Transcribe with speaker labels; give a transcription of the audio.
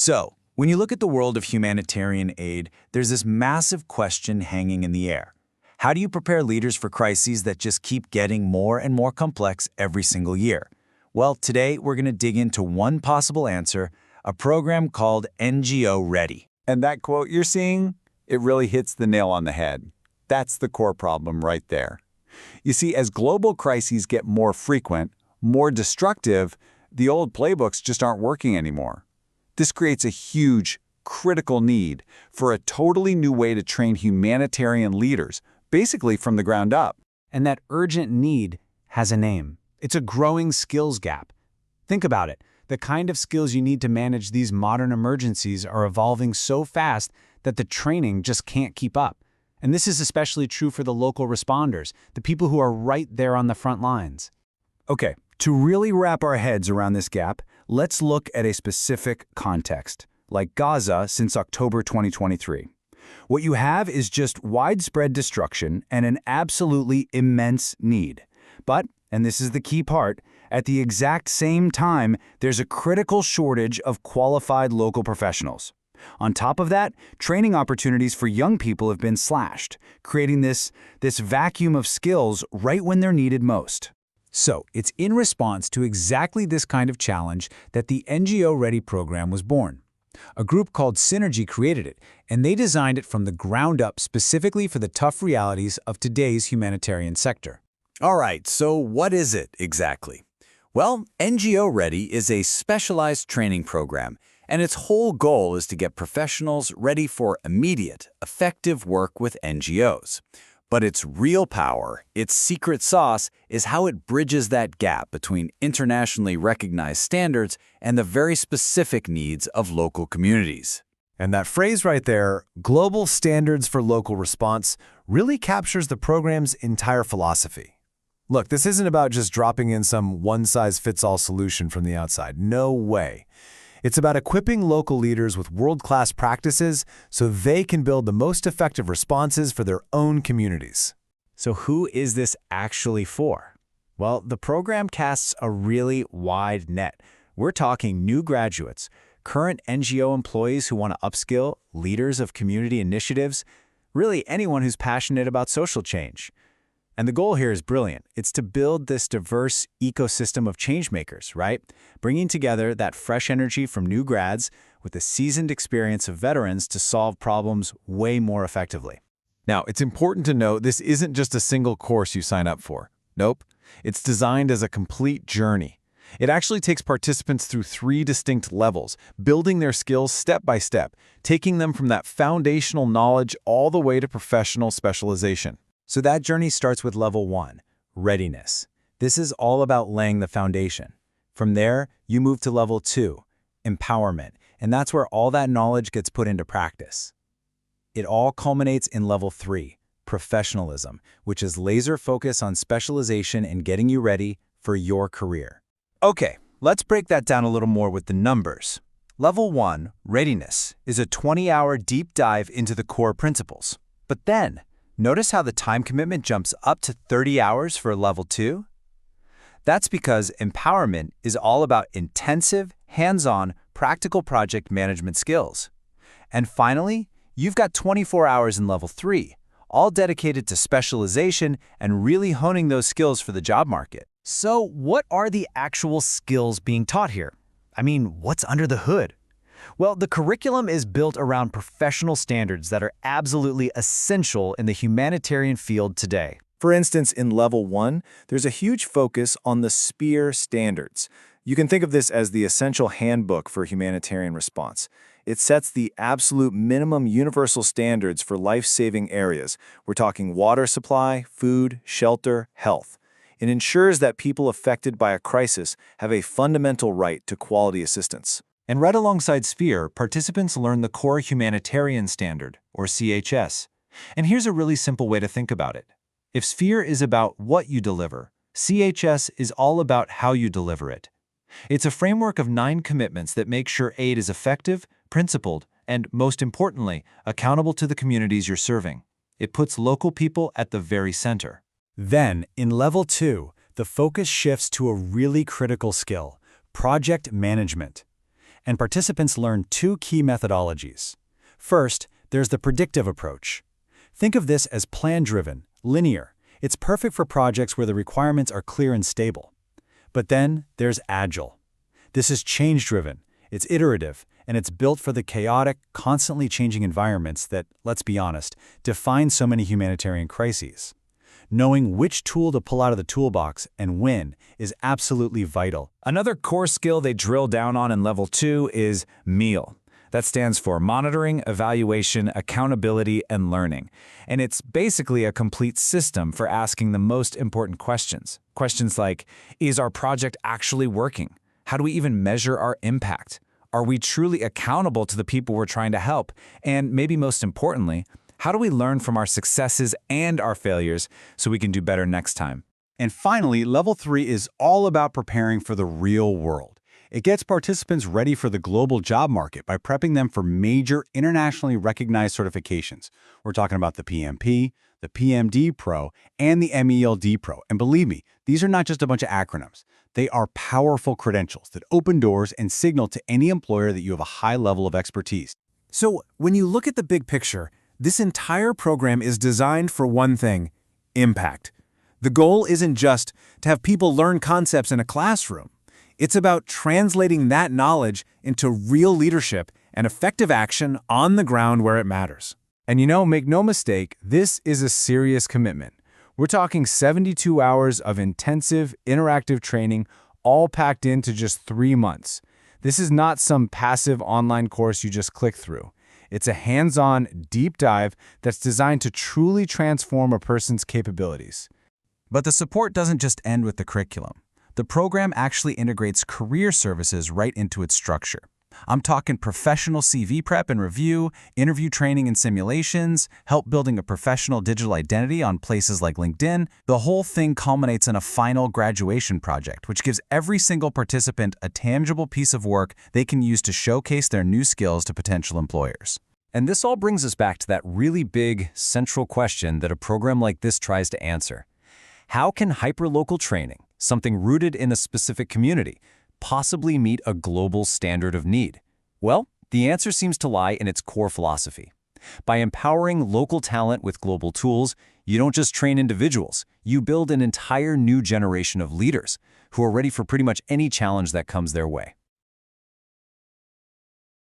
Speaker 1: So, when you look at the world of humanitarian aid, there's this massive question hanging in the air. How do you prepare leaders for crises that just keep getting more and more complex every single year? Well, today we're going to dig into one possible answer, a program called NGO Ready.
Speaker 2: And that quote you're seeing, it really hits the nail on the head. That's the core problem right there. You see, as global crises get more frequent, more destructive, the old playbooks just aren't working anymore. This creates a huge, critical need for a totally new way to train humanitarian leaders, basically from the ground up.
Speaker 3: And that urgent need has a name. It's a growing skills gap. Think about it. The kind of skills you need to manage these modern emergencies are evolving so fast that the training just can't keep up. And this is especially true for the local responders, the people who are right there on the front lines.
Speaker 1: Okay, to really wrap our heads around this gap, let's look at a specific context, like Gaza since October 2023. What you have is just widespread destruction and an absolutely immense need. But, and this is the key part, at the exact same time, there's a critical shortage of qualified local professionals. On top of that, training opportunities for young people have been slashed, creating this vacuum of skills right when they're needed most. So, it's in response to exactly this kind of challenge that the NGO Ready program was born. A group called Synergy created it, and they designed it from the ground up specifically for the tough realities of today's humanitarian sector.
Speaker 4: All right, so what is it exactly? Well, NGO Ready is a specialized training program, and its whole goal is to get professionals ready for immediate, effective work with NGOs. But its real power, its secret sauce, is how it bridges that gap between internationally recognized standards and the very specific needs of local communities.
Speaker 5: And that phrase right there, global standards for local response, really captures the program's entire philosophy. Look, this isn't about just dropping in some one-size-fits-all solution from the outside. No way. It's about equipping local leaders with world-class practices so they can build the most effective responses for their own communities.
Speaker 3: So who is this actually for? Well, the program casts a really wide net. We're talking new graduates, current NGO employees who want to upskill, leaders of community initiatives, really anyone who's passionate about social change. And the goal here is brilliant. It's to build this diverse ecosystem of changemakers, right? Bringing together that fresh energy from new grads with the seasoned experience of veterans to solve problems way more effectively.
Speaker 5: Now, it's important to note this isn't just a single course you sign up for. Nope. It's designed as a complete journey. It actually takes participants through 3 distinct levels, building their skills step by step, taking them from that foundational knowledge all the way to professional specialization.
Speaker 3: So that journey starts with level 1, readiness. This is all about laying the foundation. From there, you move to level 2, empowerment, and that's where all that knowledge gets put into practice. It all culminates in level 3, professionalism, which is laser focus on specialization and getting you ready for your career.
Speaker 1: Okay, let's break that down a little more with the numbers. Level 1, readiness, is a 20-hour deep dive into the core principles. But then, notice how the time commitment jumps up to 30 hours for level 2? That's because empowerment is all about intensive, hands-on, practical project management skills. And finally, you've got 24 hours in level 3, all dedicated to specialization and really honing those skills for the job market.
Speaker 3: So what are the actual skills being taught here? I mean, what's under the hood? Well, the curriculum is built around professional standards that are absolutely essential in the humanitarian field today.
Speaker 1: For instance, in Level 1, there's a huge focus on the SPHERE standards. You can think of this as the essential handbook for humanitarian response. It sets the absolute minimum universal standards for life-saving areas. We're talking water supply, food, shelter, health. It ensures that people affected by a crisis have a fundamental right to quality assistance. And right alongside SPHERE, participants learn the core humanitarian standard, or CHS. And here's a really simple way to think about it. If SPHERE is about what you deliver, CHS is all about how you deliver it. It's a framework of 9 commitments that make sure aid is effective, principled, and, most importantly, accountable to the communities you're serving. It puts local people at the very center.
Speaker 3: Then, in Level 2, the focus shifts to a really critical skill, project management. And participants learn two key methodologies. First, there's the predictive approach. Think of this as plan-driven, linear. It's perfect for projects where the requirements are clear and stable. But then there's agile. This is change-driven. It's iterative, and it's built for the chaotic, constantly changing environments that, let's be honest, define so many humanitarian crises. Knowing which tool to pull out of the toolbox and when is absolutely vital.
Speaker 1: Another core skill they drill down on in Level 2 is MEAL. That stands for Monitoring, Evaluation, Accountability, and Learning. And it's basically a complete system for asking the most important questions. Questions like, is our project actually working? How do we even measure our impact? Are we truly accountable to the people we're trying to help? And maybe most importantly, how do we learn from our successes and our failures so we can do better next time?
Speaker 2: And finally, Level 3 is all about preparing for the real world. It gets participants ready for the global job market by prepping them for major internationally recognized certifications. We're talking about the PMP, the PMD Pro, and the MELD Pro. And believe me, these are not just a bunch of acronyms. They are powerful credentials that open doors and signal to any employer that you have a high level of expertise.
Speaker 5: So when you look at the big picture, this entire program is designed for one thing: impact. The goal isn't just to have people learn concepts in a classroom. It's about translating that knowledge into real leadership and effective action on the ground where it matters. And make no mistake, this is a serious commitment. We're talking 72 hours of intensive, interactive training, all packed into just 3 months. This is not some passive online course you just click through. It's a hands-on, deep dive that's designed to truly transform a person's capabilities.
Speaker 3: But the support doesn't just end with the curriculum. The program actually integrates career services right into its structure. I'm talking professional CV prep and review, interview training and simulations, help building a professional digital identity on places like LinkedIn. The whole thing culminates in a final graduation project, which gives every single participant a tangible piece of work they can use to showcase their new skills to potential employers. And this all brings us back to that really big, central question that a program like this tries to answer. How can hyperlocal training, something rooted in a specific community, possibly meet a global standard of need? Well, the answer seems to lie in its core philosophy. By empowering local talent with global tools, you don't just train individuals, you build an entire new generation of leaders who are ready for pretty much any challenge that comes their way.